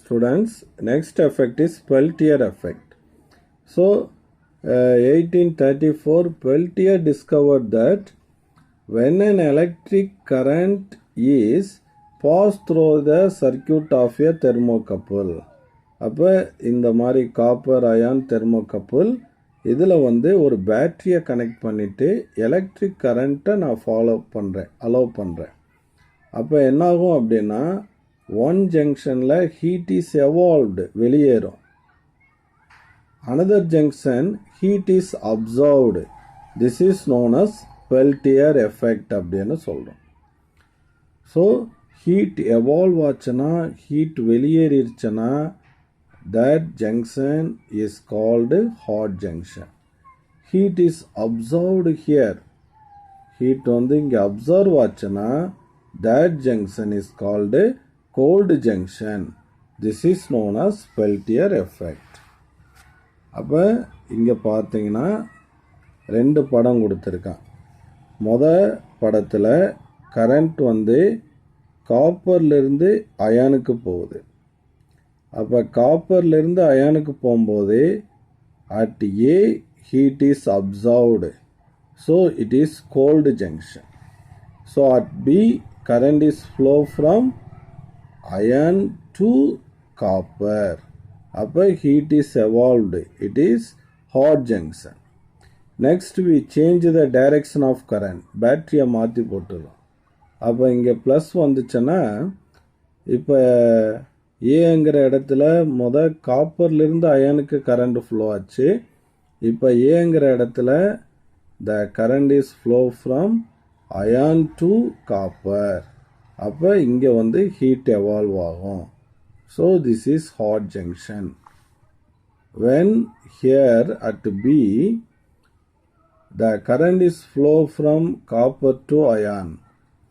students, next effect is Peltier effect. So 1834 Peltier discovered that when an electric current is passed through the circuit of a thermocouple, அப்போ இந்த மாதிரி copper ion thermocouple இதில் ஒரு பேட்டரியை connect பண்ணிவிட்டு electric கரண்ட்டை நான் அலோவ் பண்ணுறேன். அப்போ என்னாகும் அப்படின்னா ஒன் ஜங்ஷனில் ஹீட் இஸ் எவால்வ்டு வெளியேறும், another junction heat is absorbed. This is known as Peltier effect அப்படின்னு சொல்கிறோம். ஸோ ஹீட் எவால்வ் ஆச்சுன்னா, ஹீட் வெளியேறிடுச்சுன்னா that junction is called hot junction. Heat is absorbed here. Heat இங்க அப்சர்வ் ஆச்சுன்னா that junction is called cold junction. This is known as Peltier effect. அப்போ இங்கே பார்த்தீங்கன்னா ரெண்டு படம் கொடுத்துருக்கான். படத்தில் கரண்ட் காப்பர்லேருந்து அயானுக்கு போகுது. அப்போ காப்பர்லேருந்து அயானுக்கு போகும்போது at A heat is absorbed, so it is cold junction. So at B current is flow from iron to copper, அப்போ heat is evolved, it is hot junction. Next we change the direction of current, பேட்டரியை மாற்றி போட்டுடும். அப்போ இங்கே plus வந்துச்சுன்னா இப்போ ஏங்கிற இடத்துல காப்பர்லேருந்து அயனுக்கு current flow ஆச்சு. இப்போ ஏங்கிற இடத்துல the current is flow from iron to copper. அப்போ இங்கே ஹீட் எவால்வ் ஆகும். So this is hot junction. When here at B the current is flow from copper to iron,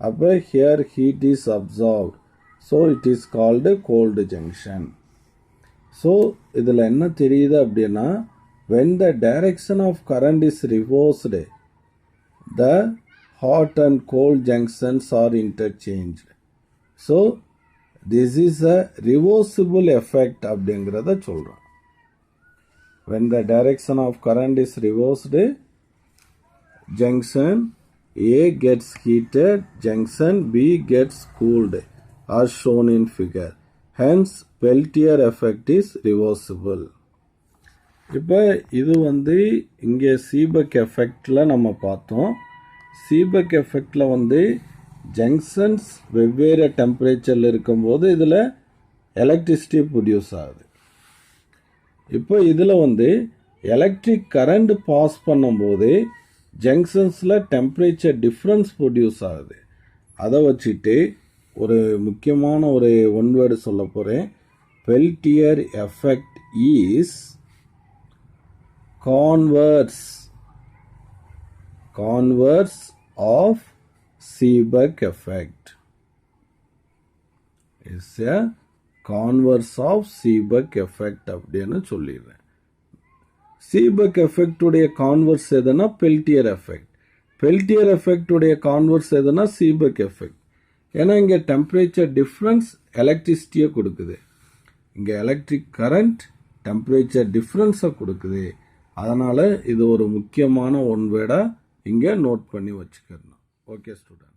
அப்போ here heat is absorbed. So it is called cold junction. So இதில் என்ன தெரியுது அப்படின்னா, when the direction of current is reversed, the hot and cold junctions are interchanged. So this is a reversible effect அப்படிங்கிறத சொல்கிறோம். When the direction of current is reversed, junction A gets heated, junction B gets cooled, as shown in figure. Hence Peltier effect is reversible. இப்போ இது இங்கே Seebeck எஃபெக்டில் நம்ம பார்த்தோம். Seebeck எஃபெக்டில் junctions வெவ்வேறு டெம்பரேச்சரில் இருக்கும்போது இதில் எலக்ட்ரிசிட்டி ப்ரொடியூஸ் ஆகுது. இப்போ இதில் எலக்ட்ரிக் கரண்ட் பாஸ் பண்ணும்போது ஜங்ஷன்ஸில் டெம்பரேச்சர் டிஃப்ரென்ஸ் ப்ரொடியூஸ் ஆகுது. அதை வச்சுட்டு ஒரு முக்கியமான ஒரு ஒன் வேர்டு சொல்ல போகிறேன். Peltier effect is converse of Seebeck effect. Is a converse of Seebeck effect அப்படின்னு சொல்லிடுறேன். சீபெக் எஃபெக்டுடைய கான்வர்ஸ் எதுனா பெல்டியர் எஃபெக்ட். பெல்டியர் எஃபெக்டுடைய கான்வர்ஸ் எதுனா சீபெக் எஃபெக்ட். ஏன்னா இங்கே டெம்பரேச்சர் டிஃப்ரென்ஸ் எலக்ட்ரிசிட்டியை கொடுக்குது, இங்கே எலக்ட்ரிக் கரண்ட் டெம்பரேச்சர் டிஃப்ரென்ஸை கொடுக்குது. அதனால் இது ஒரு முக்கியமான ஒன் வேர்டாக இங்கே நோட் பண்ணி வச்சுக்கணும். Okay student.